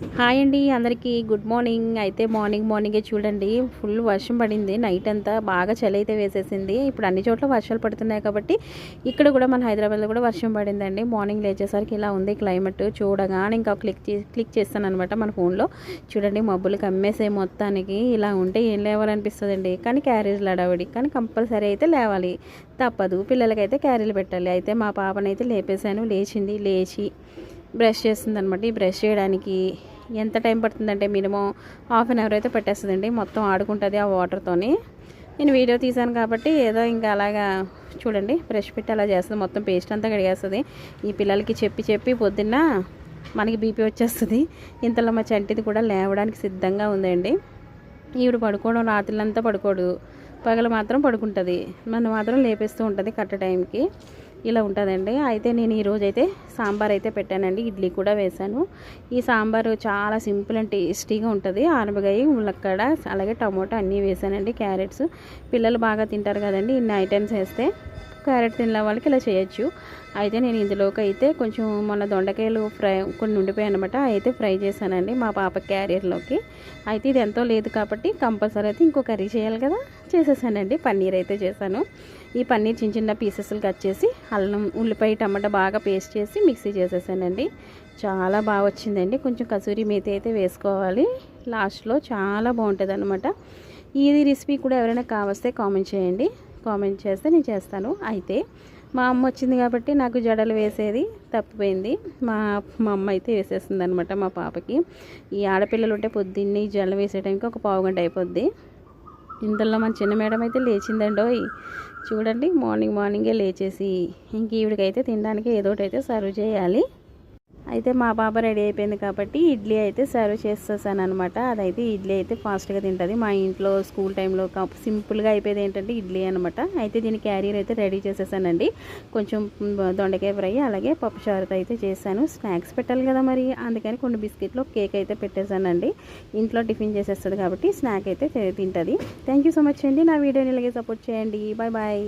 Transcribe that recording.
Hi అండి అందరికీ good morning. అయితే మార్నింగే చూడండి ఫుల్ వర్షం పడింది. నైట్ అంతా బాగా చలి అయితే వేసేసింది. ఇప్పుడు అన్ని చోట్ల వర్షాలు పడుతున్నాయి కాబట్టి ఇక్కడ కూడా మన హైదరాబాద్లో కూడా వర్షం పడిందండి. మార్నింగ్ లేచేసరికి ఇలా ఉంది క్లైమేట్. చూడగానే ఇంకా క్లిక్ చేస్తాను అనమాట మన ఫోన్లో. చూడండి మబ్బులు కమ్మేసే మొత్తానికి. ఇలా ఉంటే ఏం లేవాలనిపిస్తుందండి, కానీ క్యారేజ్లు అడవడి, కానీ కంపల్సరీ అయితే లేవాలి, తప్పదు. పిల్లలకైతే క్యారీలు పెట్టాలి. అయితే మా పాపనైతే లేపేశాను. లేచి బ్రష్ చేస్తుంది అనమాట. ఈ బ్రష్ చేయడానికి ఎంత టైం పడుతుందంటే మినిమం హాఫ్ అన్ అవర్ అయితే పెట్టేస్తుందండి. మొత్తం ఆడుకుంటుంది ఆ వాటర్తోని. నేను వీడియో తీశాను కాబట్టి ఏదో ఇంకా అలాగా చూడండి బ్రష్ పెట్టి అలా చేస్తుంది. మొత్తం పేస్ట్ అంతా కడిగేస్తుంది. ఈ పిల్లలకి చెప్పి పొద్దున్న మనకి బీపీ వచ్చేస్తుంది. ఇంతలో మా చంటిది కూడా లేవడానికి సిద్ధంగా ఉందండి. ఈవిడ పడుకోవడం రాత్రులంతా పడుకోడు, పగలు మాత్రం పడుకుంటుంది. నన్ను మాత్రం లేపేస్తూ ఉంటుంది కరెక్ట్ టైంకి. ఇలా ఉంటుందండి. అయితే నేను ఈరోజైతే సాంబార్ అయితే పెట్టానండి. ఇడ్లీ కూడా వేశాను. ఈ సాంబారు చాలా సింపుల్ అండ్ టేస్టీగా ఉంటుంది. ఆనపకాయ, ములక్కడ, అలాగే టమోటా అన్నీ వేసానండి. క్యారెట్స్ పిల్లలు బాగా తింటారు కదండి. ఇన్ని ఐటమ్స్ వేస్తే క్యారెట్ తిన్న వాళ్ళకి ఇలా చేయొచ్చు. అయితే నేను ఇందులోకి అయితే కొంచెం మొన్న దొండకాయలు ఫ్రై కొన్ని ఉండిపోయాయి అనమాట. అయితే ఫ్రై చేశానండి మా పాప క్యారియర్లోకి. అయితే ఇది ఎంతో లేదు కాబట్టి కంపల్సరీ అయితే ఇంకో కర్రీ చేయాలి కదా, చేసేసానండి. పన్నీర్ అయితే చేశాను. ఈ పన్నీర్ చిన్న పీసెస్లు కట్ చేసి అల్లం, ఉల్లిపాయ, టమాటా బాగా పేస్ట్ చేసి మిక్సీ చేసేసానండి. చాలా బాగా వచ్చిందండి. కొంచెం కసూరి మేతి అయితే వేసుకోవాలి లాస్ట్లో, చాలా బాగుంటుంది అనమాట. ఈ రెసిపీ కూడా ఎవరైనా కావస్తే కామెంట్ చేయండి. కామెంట్ చేస్తే నేను చేస్తాను. అయితే మా అమ్మ వచ్చింది కాబట్టి నాకు జడలు వేసేది తప్పిపోయింది. మా అమ్మ అయితే వేసేస్తుంది అనమాట మా పాపకి. ఈ ఆడపిల్లలు ఉంటే పొద్దున్నే జడలు వేసే టైంకి ఒక పావు గంట అయిపోద్ది. ఇంతలో మన చిన్న మేడం అయితే లేచిందండోయ్. చూడండి మార్నింగే లేచేసి ఇంక ఈవిడికైతే తినడానికి ఏదో ఒకటి అయితే సర్వ్ చేయాలి. అయితే మా పాప రెడీ అయిపోయింది కాబట్టి ఇడ్లీ అయితే సర్వ్ చేసేసాను అనమాట. అదైతే ఇడ్లీ అయితే ఫాస్ట్గా తింటుంది. మా ఇంట్లో స్కూల్ టైంలో సింపుల్గా అయిపోయేది ఏంటంటే ఇడ్లీ అనమాట. అయితే దీని క్యారియర్ అయితే రెడీ చేసేసానండి. కొంచెం దొండకాయ ఫ్రై, అలాగే పప్పుచారుతో అయితే చేశాను. స్నాక్స్ పెట్టాలి కదా మరి, అందుకని కొన్ని బిస్కెట్లు, కేక్ అయితే పెట్టేశానండి. ఇంట్లో టిఫిన్ చేసేస్తుంది కాబట్టి స్నాక్ అయితే తింటుంది. థ్యాంక్ యూ సో మచ్ అండి. నా వీడియోని ఇలాగే సపోర్ట్ చేయండి. Bye bye.